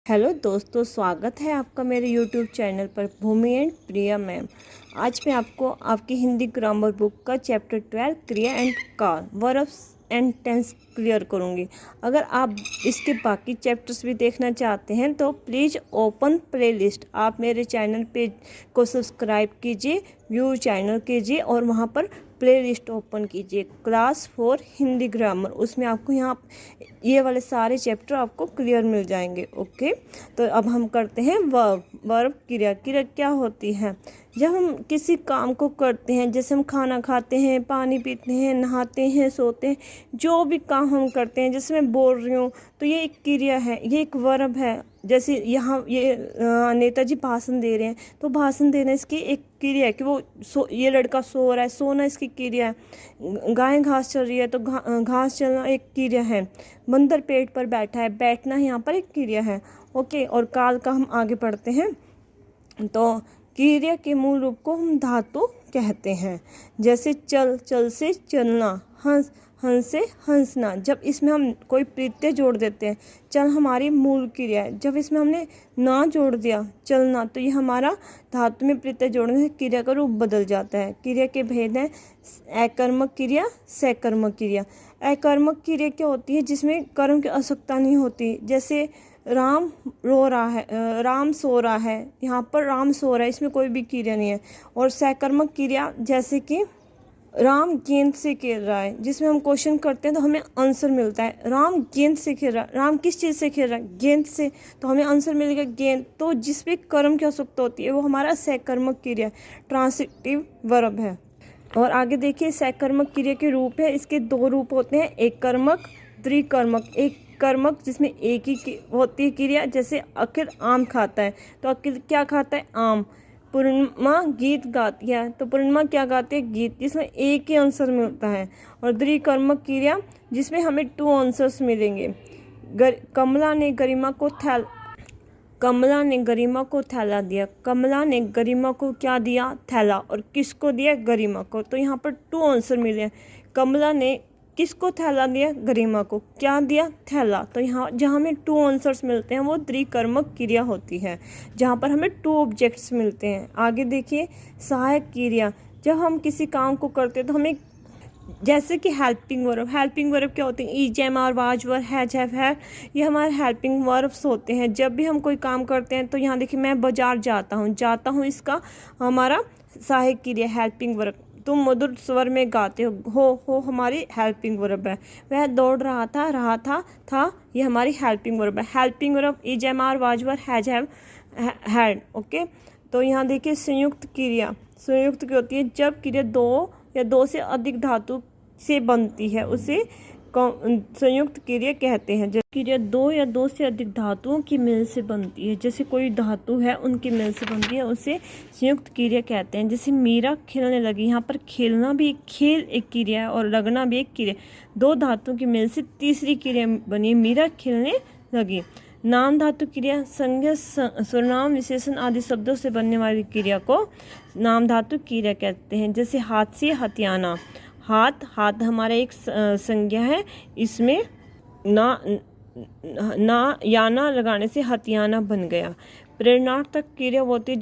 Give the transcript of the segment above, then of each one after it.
Hello दोस्तों, स्वागत है आपका मेरे यूट्यूब चैनल पर भूमि एंड प्रिया मैम। आज मैं आपको आपकी हिंदी ग्रामर बुक का चैप्टर 12 क्रिया एंड काल वर्ब्स एंड टेंस क्लियर करूँगी। अगर आप इसके बाकी चैप्टर्स भी देखना चाहते हैं तो प्लीज़ ओपन प्लेलिस्ट, आप मेरे चैनल पे को सब्सक्राइब कीजिए, व्यू चैनल कीजिए और वहाँ पर प्लेलिस्ट ओपन कीजिए क्लास 4 हिंदी ग्रामर। उसमें आपको यहाँ ये वाले सारे चैप्टर आपको क्लियर मिल जाएंगे। ओके, तो अब हम करते हैं वर्ब क्रिया। क्रिया क्या होती है? जब हम किसी काम को करते हैं, जैसे हम खाना खाते हैं, पानी पीते हैं, नहाते हैं, सोते हैं, जो भी काम हम करते हैं, जैसे मैं बोल रही हूँ तो ये एक क्रिया है, ये एक वर्ब है। जैसे यहाँ ये नेताजी भाषण दे रहे हैं तो भाषण देना इसकी एक क्रिया है कि वो ये लड़का सो रहा है, सोना इसकी क्रिया है। गाय घास चल रही है तो घास चलना एक क्रिया है। बंदर पेड़ पर बैठा है, बैठना यहाँ पर एक क्रिया है। ओके, और काल का हम आगे पढ़ते हैं। तो क्रिया के मूल रूप को हम धातु कहते हैं। जैसे चल, चल से चलना, हंस, हंस से हंसना। जब इसमें हम कोई प्रत्यय जोड़ देते हैं, चल हमारी मूल क्रिया है। जब इसमें हमने ना जोड़ दिया चलना, तो ये हमारा धातु में प्रत्यय जोड़ने से क्रिया का रूप बदल जाता है। क्रिया के भेद हैं अकर्मक क्रिया, सकर्मक क्रिया। अकर्मक क्रिया क्या होती है? जिसमें कर्म की आवश्यकता नहीं होती। जैसे राम रो रहा है, राम सो रहा है, यहाँ पर राम सो रहा है, इसमें कोई भी क्रिया नहीं है। और सकर्मक क्रिया जैसे कि राम गेंद से खेल रहा है, जिसमें हम क्वेश्चन करते हैं तो हमें आंसर मिलता है। राम गेंद से खेल रहा है, राम किस चीज़ से खेल रहा है? गेंद से, तो हमें आंसर मिलेगा गेंद। तो जिस भी कर्म की आवश्यकता होती है वो हमारा सकर्मक क्रिया, ट्रांसिटिव वर्ब है। और आगे देखिए, सकर्मक क्रिया के रूप है। इसके दो रूप होते हैं, एक कर्मक, द्विकर्मक। एक कर्मक जिसमें एक ही होती है क्रिया, जैसे अखिल आम खाता है तो अखिल क्या खाता है? आम। पूर्णिमा गीत गाती है तो पूर्णिमा क्या गाती है? गीत, जिसमें एक ही आंसर मिलता है। और द्विकर्मक क्रिया जिसमें हमें 2 आंसर्स मिलेंगे। कमला ने गरिमा को थैला दिया। कमला ने गरिमा को क्या दिया? थैला। और किसको दिया? गरिमा को। तो यहाँ पर 2 आंसर मिले। कमला ने किसको थैला दिया? गरिमा को। क्या दिया? थैला। तो यहाँ जहाँ हमें 2 आंसर्स मिलते हैं वो द्विकर्मक क्रिया होती है, जहाँ पर हमें 2 ऑब्जेक्ट्स मिलते हैं। आगे देखिए, सहायक क्रिया। जब हम किसी काम को करते हैं तो हमें, जैसे कि हेल्पिंग वर्ब। हेल्पिंग वर्ब क्या होते हैं? Is, am, are, was, were, has, have, है, ये हमारे हेल्पिंग वर्ब्स होते हैं। जब भी हम कोई काम करते हैं तो यहाँ देखिए, मैं बाजार जाता हूँ, इसका हमारा सहायक क्रिया हेल्पिंग वर्ब। तुम मधुर स्वर में गाते हो हमारी हेल्पिंग वर्ब है। वह दौड़ रहा था, ये हमारी हेल्पिंग वर्ब है। Helping verb is, am, are, was, were, has, have, had. Okay, तो यहाँ देखिए, संयुक्त क्रिया। संयुक्त क्या होती है? जब क्रिया 2 या 2 से अधिक धातु से बनती है उसे संयुक्त क्रिया कहते हैं। जब क्रिया 2 या 2 से अधिक धातुओं की मेल से बनती है, जैसे कोई धातु है उनकी मेल से बनती है, उसे संयुक्त क्रिया कहते हैं। जैसे मीरा खेलने लगी, यहाँ पर खेलना भी खेल एक क्रिया है और लगना भी एक क्रिया। 2 धातुओं की मेल से तीसरी क्रिया बनी, मीरा खेलने लगी। नाम धातु क्रिया संज्ञा, सर्वनाम, विशेषण आदि शब्दों से बनने वाली क्रिया को नाम धातु क्रिया कहते हैं। जैसे हाथ से हथियाना। हाथ हमारा एक संज्ञा है, इसमें ना याना लगाने से हथियाना बन गया। प्रेरणार्थक क्रिया होती है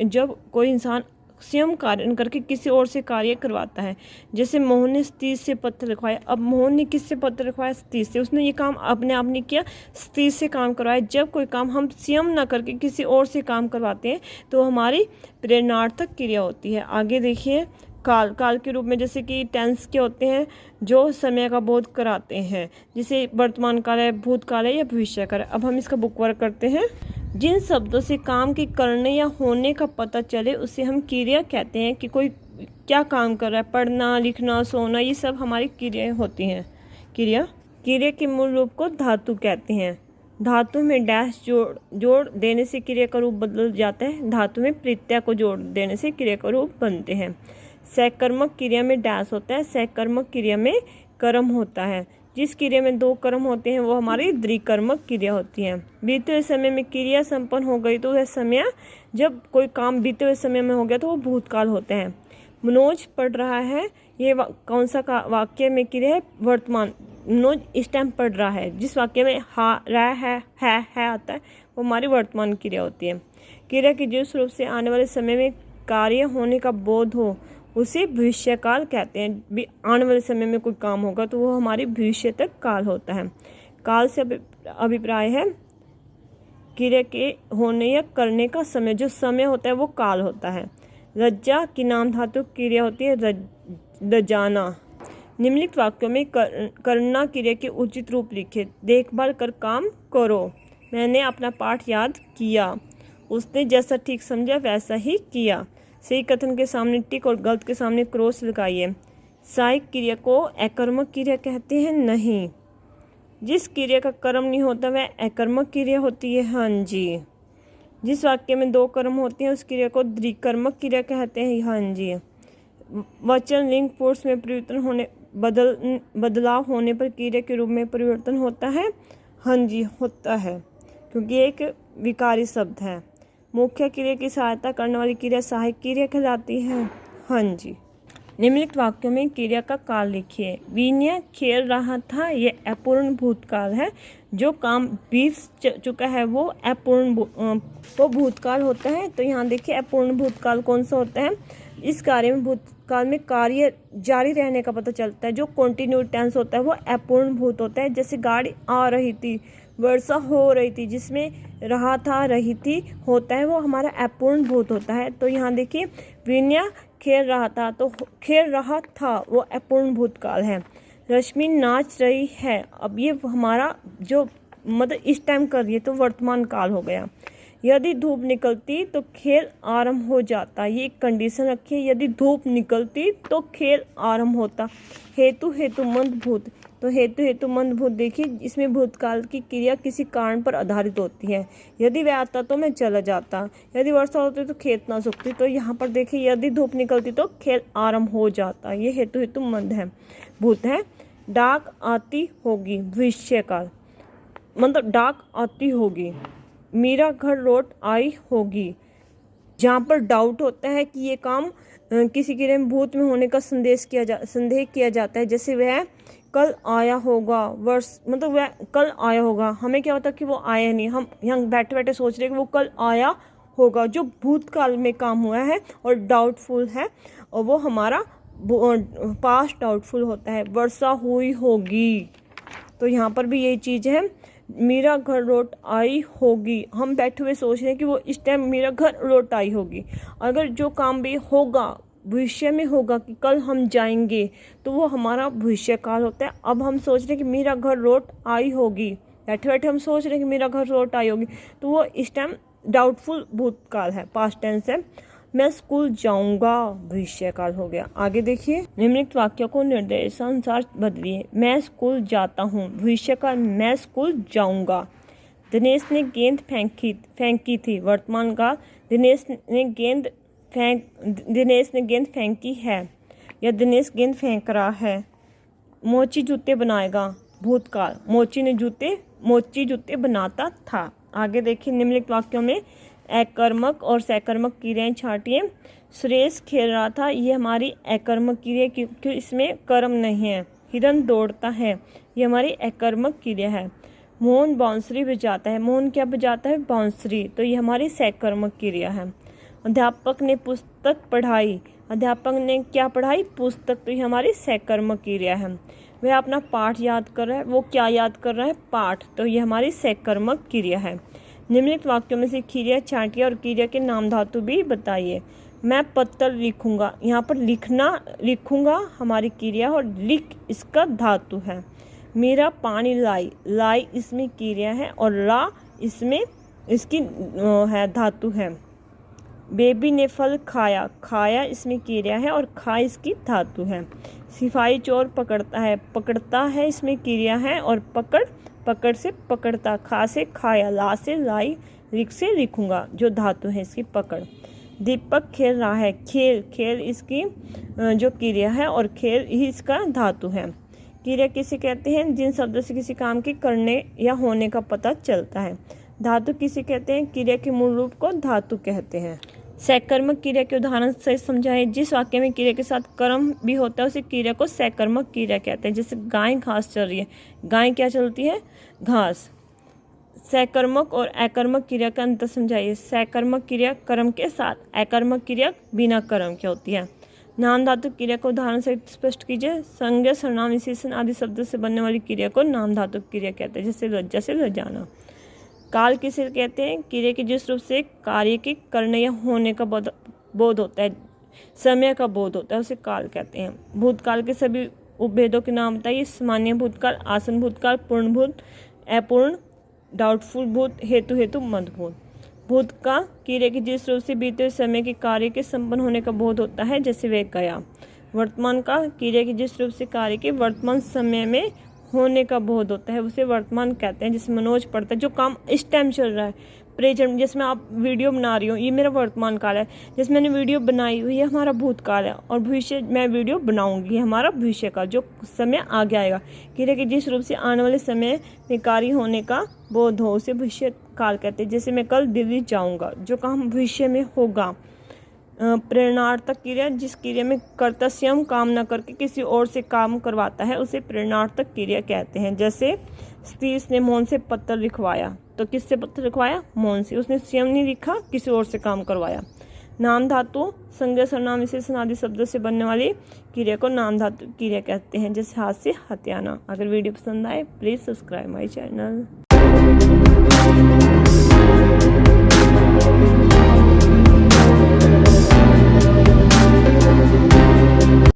जब कोई इंसान स्वयं कार्य करके किसी और से कार्य करवाता है। जैसे मोहन ने सतीश से पत्र लिखवाया। अब मोहन ने किससे पत्र लिखवाया? सतीश से। उसने ये काम अपने आप नहीं किया, सतीश से काम करवाया। जब कोई काम हम स्वयं ना करके किसी और से काम करवाते हैं तो हमारी प्रेरणार्थक क्रिया होती है। आगे देखिए, काल के रूप में, जैसे कि टेंस के होते हैं जो समय का बोध कराते हैं, जैसे वर्तमान काल है, भूतकाल है या भविष्य काल है। अब हम इसका बुक वर्क करते हैं। जिन शब्दों से काम के करने या होने का पता चले उसे हम क्रिया कहते हैं। कि कोई क्या काम कर रहा है, पढ़ना, लिखना, सोना, ये सब हमारी क्रियाएं होती हैं। क्रिया के मूल रूप को धातु कहते हैं। धातु में डैश जोड़ देने से क्रिया का रूप बदल जाता है। धातु में प्रत्यय को जोड़ देने से क्रिया का रूप बनते हैं। सकर्मक क्रिया में डैश होता है, सकर्मक क्रिया में कर्म होता है। जिस क्रिया में 2 कर्म होते हैं वो हमारी द्विकर्मक क्रिया होती है। बीते हुए समय में क्रिया संपन्न हो गई तो वह समय, जब कोई काम बीते हुए समय में हो गया तो वो भूतकाल होते हैं। मनोज पढ़ रहा है, ये कौन सा वाक्य में क्रिया है? वर्तमान। मनोज इस टाइम पढ़ रहा है। जिस वाक्य में रहा है आता है वो हमारी वर्तमान क्रिया होती है। क्रिया की जिस रूप से आने वाले समय में कार्य होने का बोध हो उसे भविष्यकाल कहते हैं। भी आने वाले समय में कोई काम होगा तो वो हमारी भविष्य तक काल होता है। काल से अभिप्राय है क्रिया के होने या करने का समय, जो समय होता है वो काल होता है। रज्जा की नाम धातु क्रिया होती है रजाना। निम्नलिखित वाक्यों में करना क्रिया के उचित रूप लिखे। देखभाल कर काम करो, मैंने अपना पाठ याद किया, उसने जैसा ठीक समझा वैसा ही किया। सही कथन के सामने टिक और गलत के सामने क्रॉस लगाइए। सहायक क्रिया को अकर्मक क्रिया कहते हैं? नहीं। जिस क्रिया का कर्म नहीं होता वह अकर्मक क्रिया होती है? हाँ जी। जिस वाक्य में दो कर्म होते हैं उस क्रिया को द्विकर्मक क्रिया कहते हैं? हाँ जी। वचन लिंग पुरुष में परिवर्तन होने बदलाव होने पर क्रिया के रूप में परिवर्तन होता है? हाँ जी, होता है, क्योंकि एक विकारी शब्द है। मुख्य क्रिया की सहायता करने वाली क्रिया सहायक क्रिया कहलाती है? हाँ जी। निम्नलिखित वाक्यों में क्रिया का काल लिखिए। विनय खेल रहा था, ये अपूर्ण भूतकाल है। जो काम बीत चुका है वो अपूर्ण वो भूतकाल होता है। तो यहाँ देखिए अपूर्ण भूतकाल कौन सा होता है? इस कार्य में भूतकाल में कार्य जारी रहने का पता चलता है। जो कंटिन्यू टेंस होता है वो अपूर्ण भूत होता है। जैसे गाड़ी आ रही थी, वर्षा हो रही थी, जिसमें रहा था रही थी होता है वो हमारा अपूर्ण भूत होता है। तो यहाँ देखिए विनय खेल रहा था, तो खेल रहा था वो अपूर्ण भूतकाल है। रश्मि नाच रही है, अब ये हमारा जो मतलब इस टाइम कर रही है तो वर्तमान काल हो गया। यदि धूप निकलती तो खेल आरंभ हो जाता, ये एक कंडीशन रखिए। यदि धूप निकलती तो खेल आरंभ होता। हेतु हेतुमंद भूत, तो हेतु हेतुमंद भूत देखिए, इसमें भूतकाल की क्रिया किसी कारण पर आधारित होती है। यदि वह आता तो मैं चला जाता, यदि वर्षा होती तो खेत ना सूखती। तो यहाँ पर देखिए यदि धूप निकलती तो खेल आरंभ हो जाता, ये हेतु हेतुमंद है भूत है। डाक आती होगी, भविष्यकाल, मतलब डाक आती होगी। मीरा घर लौट आई होगी, जहाँ पर डाउट होता है कि ये काम किसी क्रिया में भूत में होने का संदेह किया जाता है। जैसे वह कल आया होगा, वर्ष मतलब वह कल आया होगा, हमें क्या होता कि वो आया नहीं, हम यहाँ बैठे बैठे सोच रहे हैं कि वो कल आया होगा, जो भूतकाल में काम हुआ है और डाउटफुल है, और वो हमारा पास्ट डाउटफुल होता है। वर्षा हुई होगी, तो यहाँ पर भी यही चीज़ है। मीरा घर लौट आई होगी, हम बैठे हुए सोच रहे हैं कि वो इस टाइम मीरा घर लौट आई होगी। अगर जो काम भी होगा भविष्य में होगा कि कल हम जाएंगे, तो वो हमारा भविष्य काल होता है। अब हम सोच रहे हैं कि मेरा घर लौट आई होगी, बैठे बैठे हम सोच रहे हैं कि मेरा घर लौट आई होगी, तो वो इस टाइम डाउटफुल भूतकाल है, पास्ट टेंस है। मैं स्कूल जाऊंगा, भविष्य काल हो गया। आगे देखिए, निम्नलिखित वाक्यों को निर्देशानुसार बदलिए। मैं स्कूल जाता हूँ, भविष्य काल मैं स्कूल जाऊंगा। दिनेश ने गेंद फेंकी थी, वर्तमान काल दिनेश ने गेंद फेंकी है, या दिनेश गेंद फेंक रहा है। मोची जूते बनाएगा, भूतकाल मोची जूते बनाता था। आगे देखिए, निम्नलिखित वाक्यों में अकर्मक और सकर्मक क्रियाएं छांटिए। सुरेश खेल रहा था, ये हमारी अकर्मक क्रिया क्योंकि इसमें कर्म नहीं है। हिरन दौड़ता है, ये हमारी अकर्मक क्रिया है। मोहन बांसुरी बजाता है, मोहन क्या बजाता है? बांसुरी, तो ये हमारी सकर्मक क्रिया है। अध्यापक ने पुस्तक पढ़ाई, अध्यापक ने क्या पढ़ाई? पुस्तक, तो ये हमारी सकर्मक क्रिया है। वह अपना पाठ याद कर रहा है, वो क्या याद कर रहा है? पाठ, तो ये हमारी सकर्मक क्रिया है। निम्नलिखित वाक्यों में से क्रिया छांटिए और क्रिया के नाम धातु भी बताइए। मैं पत्र लिखूंगा, यहाँ पर लिखूंगा हमारी क्रिया और लिख इसका धातु है। मेरा पानी लाई इसमें क्रिया है और ला इसमें इसकी है धातु है। बेबी ने फल खाया इसमें क्रिया है और खा इसकी धातु है। सिपाही चोर पकड़ता है इसमें क्रिया है और पकड़ से पकड़ता, खा से खाया, ला से लाई, लिख से लिखूंगा, जो धातु है इसकी पकड़। दीपक खेल रहा है, खेल इसकी जो क्रिया है और खेल ही इसका धातु है। क्रिया किसे कहते हैं? जिन शब्दों से किसी काम के करने या होने का पता चलता है। धातु किसे कहते हैं? क्रिया के मूल रूप को धातु कहते हैं। सकर्मक क्रिया के उदाहरण से समझाए। जिस वाक्य में क्रिया के साथ कर्म भी होता है उसे क्रिया को सकर्मक क्रिया कहते हैं। जैसे गाय घास चल रही है, गाय क्या चलती है? घास। सकर्मक और अकर्मक क्रिया का अंतर समझाइए। सकर्मक क्रिया कर्म के साथ, अकर्मक क्रिया बिना कर्म की होती है। नाम धातु क्रिया को उदाहरण से स्पष्ट कीजिए। संज्ञा, सर्वनाम, विशेषण आदि शब्दों से बनने वाली क्रिया को नाम धातु क्रिया कहते हैं, जैसे लज्जा से लजाना। काल किसे कहते हैं? क्रिया के जिस रूप से कार्य के करने या होने का बोध होता है, समय का बोध होता है, उसे काल कहते हैं। भूतकाल के सभी उपभेदों के नाम बताइए। सामान्य भूतकाल, आसन भूतकाल, पूर्ण भूत, अपूर्ण, डाउटफुल भूत, हेतु मदभूत। भूत का क्रिया के जिस रूप से बीते हुए समय के कार्य के संपन्न होने का बोध होता है, जैसे वह गया। वर्तमान का क्रिया के जिस रूप से कार्य के वर्तमान समय में होने का बोध होता है, उसे वर्तमान कहते हैं। जिसमें मनोज पड़ता है, जो काम इस टाइम चल रहा है, प्रेजेंट। जिसमें आप वीडियो बना रही हो, ये मेरा वर्तमान काल है। जिसमें मैंने वीडियो बनाई हुई है, हमारा भूतकाल है। और भविष्य मैं वीडियो बनाऊंगी, हमारा भविष्य का जो समय आगे आएगा। क्रिया के जिस रूप से आने वाले समय में कार्य होने का बोध हो, उसे भविष्य काल कहते हैं। जैसे मैं कल दिल्ली जाऊंगा, जो काम भविष्य में होगा। प्रेरणार्थक क्रिया, जिस क्रिया में कर्ता स्वयं काम न करके किसी और से काम करवाता है, उसे प्रेरणार्थक क्रिया कहते हैं। जैसे सतीश ने मोहन से पत्र लिखवाया, तो किससे पत्र लिखवाया? मोहन से। उसने स्वयं नहीं लिखा, किसी और से काम करवाया। नाम धातु, संज्ञा, सर्वनाम, विशेषण आदि शब्दों से बनने वाली क्रिया को नाम धातु क्रिया कहते हैं, जैसे हाथ से हथियाना। अगर वीडियो पसंद आए, प्लीज़ सब्सक्राइब माई चैनल।